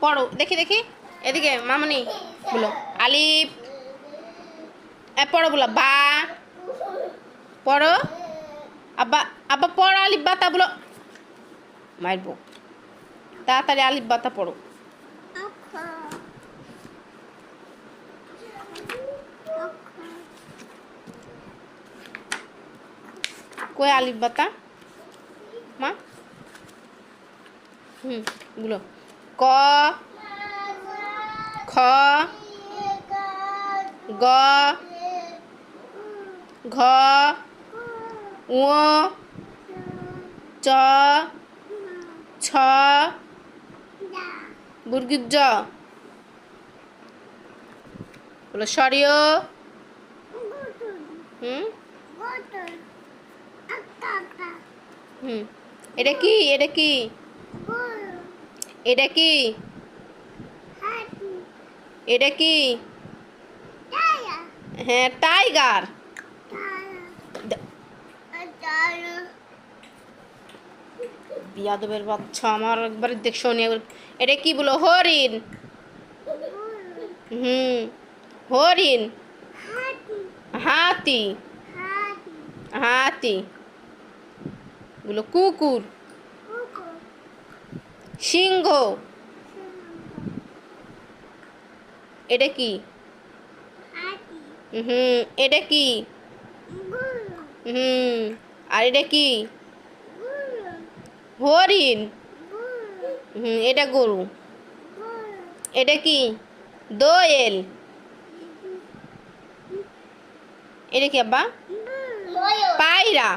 পড়ো দেখি দেখি এদিকে মামনি বলো আলিফ পড়ো বলো বা পড়ো আব্বা আব্বা পড়ো আলিফ বাতা বলো মারবো তাড়াতাড়ি আলিফ বাতা পড়ো কই আলিফ বাতা মা বলো ক খ গ ঘ ঙ চ ছ বর্গীয় জ বলো সরিয় এটা কি এটা কি এটা কি এটা কি হ্যাঁ টাইগার বিয়াদবের বাচ্চা আমার একবারে দেখছো নি এটা কি বলো হরিণ হরিণ হাতি হাতি বলো কুকুর সিংহ এটা কি এটা কি আর এটা কি হরিণ এটা গরু এটা কি দোয়েল এটা কি আব্বা পায়রা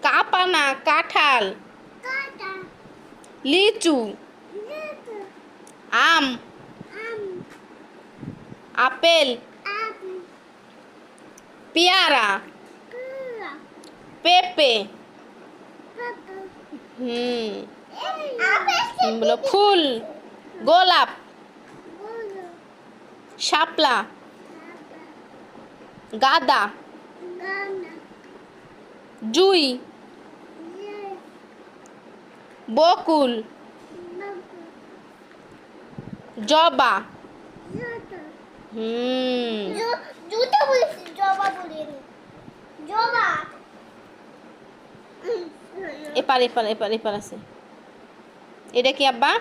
কাপা না কাঁঠাল লিচু আম আপেল পেয়ারা পেঁপে বলো ফুল গোলাপ শাপলা গাঁদা জুই বকুল জবা এপার এপার এপার এপার আছে এটা কি আব্বা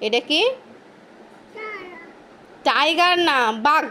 এটা কি টাইগার না বাঘ